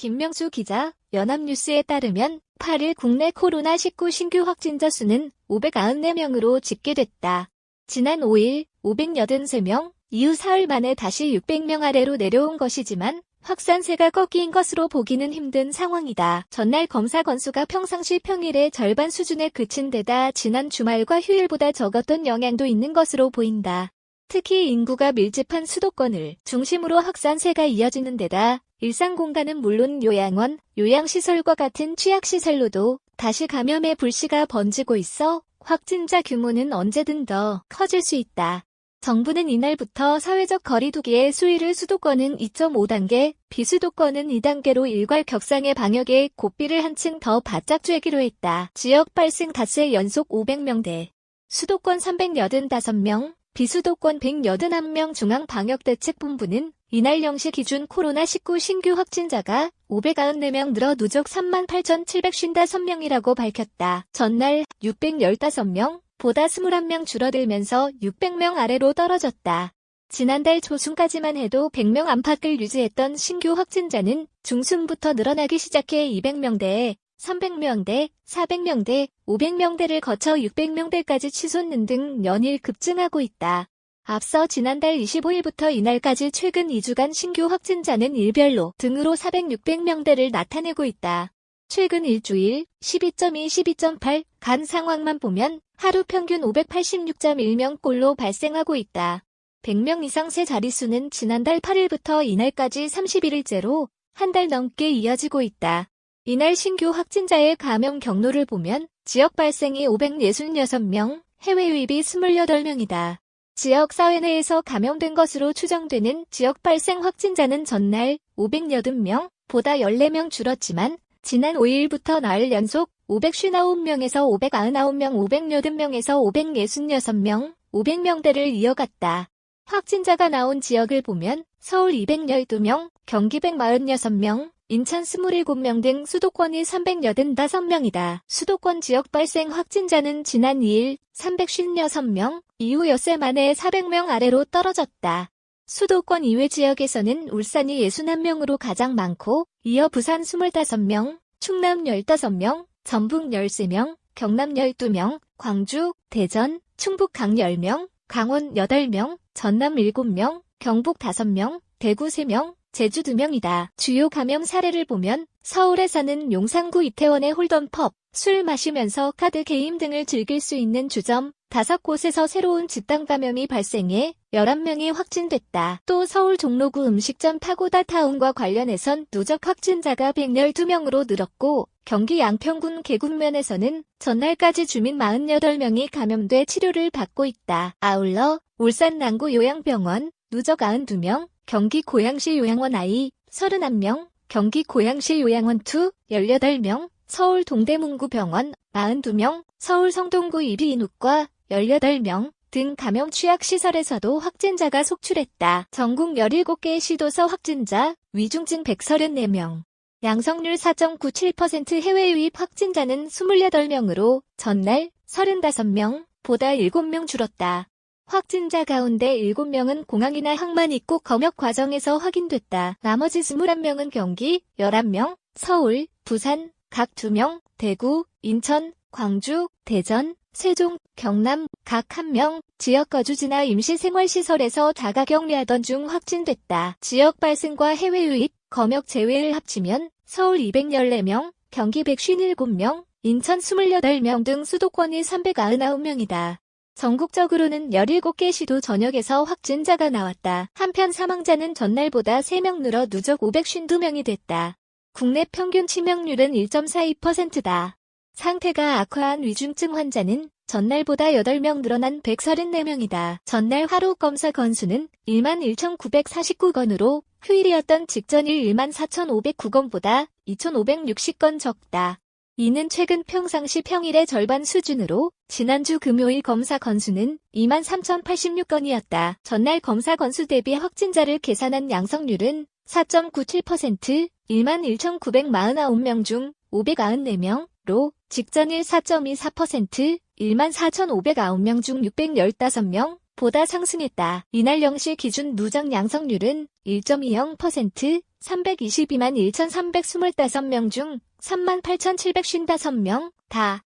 김명수 기자, 연합뉴스에 따르면 8일 국내 코로나19 신규 확진자 수는 594명으로 집계됐다. 지난 5일 583명, 이후 사흘 만에 다시 600명 아래로 내려온 것이지만 확산세가 꺾인 것으로 보기는 힘든 상황이다. 전날 검사 건수가 평상시 평일의 절반 수준에 그친 데다 지난 주말과 휴일보다 적었던 영향도 있는 것으로 보인다. 특히 인구가 밀집한 수도권을 중심으로 확산세가 이어지는 데다 일상 공간은 물론 요양원, 요양시설과 같은 취약시설로도 다시 감염의 불씨가 번지고 있어 확진자 규모는 언제든 더 커질 수 있다. 정부는 이날부터 사회적 거리두기의 수위를 수도권은 2.5단계, 비수도권은 2단계로 일괄 격상의 방역에 고삐를 한층 더 바짝 쬐기로 했다. 지역 발생 닷새 연속 500명대, 수도권 385명, 비수도권 181명 중앙방역대책본부는 이날 0시 기준 코로나19 신규 확진자가 594명 늘어 누적 38,755명이라고 밝혔다. 전날 615명, 보다 21명 줄어들면서 600명 아래로 떨어졌다. 지난달 초순까지만 해도 100명 안팎을 유지했던 신규 확진자는 중순부터 늘어나기 시작해 200명대에 300명대, 400명대, 500명대를 거쳐 600명대까지 치솟는 등 연일 급증하고 있다. 앞서 지난달 25일부터 이날까지 최근 2주간 신규 확진자는 일별로 등으로 400, 600명대를 나타내고 있다. 최근 일주일 12.2, 12.8 간 상황만 보면 하루 평균 586.1명꼴로 발생하고 있다. 100명 이상 세 자릿수는 지난달 8일부터 이날까지 31일째로 한 달 넘게 이어지고 있다. 이날 신규 확진자의 감염 경로를 보면 지역 발생이 566명, 해외 유입이 28명이다. 지역 사회 내에서 감염된 것으로 추정되는 지역 발생 확진자는 전날 580명, 보다 14명 줄었지만 지난 5일부터 나흘 연속 559명에서 599명, 580명에서 566명, 500명대를 이어갔다. 확진자가 나온 지역을 보면 서울 212명, 경기 146명, 인천 27명 등 수도권이 385명이다. 수도권 지역 발생 확진자는 지난 2일 356명, 이후 엿새 만에 400명 아래로 떨어졌다. 수도권 이외 지역에서는 울산이 61명으로 가장 많고 이어 부산 25명, 충남 15명, 전북 13명, 경남 12명, 광주, 대전, 충북 각 10명, 강원 8명, 전남 7명, 경북 5명, 대구 3명, 제주 2명이다. 주요 감염 사례를 보면 서울에서는 용산구 이태원의 홀덤펍, 술 마시면서 카드 게임 등을 즐길 수 있는 주점 5곳에서 새로운 집단 감염이 발생해 11명이 확진됐다. 또 서울 종로구 음식점 파고다 타운과 관련해선 누적 확진자가 112명으로 늘었고 경기 양평군 계곡면에서는 전날까지 주민 48명이 감염돼 치료를 받고 있다. 아울러 울산 남구 요양병원 누적 92명, 경기 고양시 요양원 I 31명, 경기 고양시 요양원 2 18명, 서울 동대문구 병원 42명, 서울 성동구 이비인후과 18명 등 감염 취약시설에서도 확진자가 속출했다. 전국 17개 시도서 확진자, 위중증 134명. 양성률 4.97% 해외 유입 확진자는 28명으로 전날 35명, 보다 7명 줄었다. 확진자 가운데 7명은 공항이나 항만 입국 검역 과정에서 확인됐다. 나머지 21명은 경기, 11명, 서울, 부산, 각 2명, 대구, 인천, 광주, 대전, 세종, 경남, 각 1명, 지역 거주지나 임시생활시설에서 자가격리하던 중 확진됐다. 지역 발생과 해외 유입, 검역 제외를 합치면 서울 214명, 경기 157명, 인천 28명 등 수도권이 399명이다. 전국적으로는 17개 시도 전역에서 확진자가 나왔다. 한편 사망자는 전날보다 3명 늘어 누적 552명이 됐다. 국내 평균 치명률은 1.42%다. 상태가 악화한 위중증 환자는 전날보다 8명 늘어난 134명이다. 전날 하루 검사 건수는 11,949건으로 휴일이었던 직전일 14,509건보다 2,560건 적다. 이는 최근 평상시 평일의 절반 수준으로 지난주 금요일 검사 건수는 23,086건이었다. 전날 검사 건수 대비 확진자를 계산한 양성률은 4.97%, 11,949명 중 594명, 0.5%, 직전일 4.24%, 14,509명 중 615명, 보다 상승했다. 이날 0시 기준 누적 양성률은 1.20%, 322만 1,325명 중 38,755명, 다.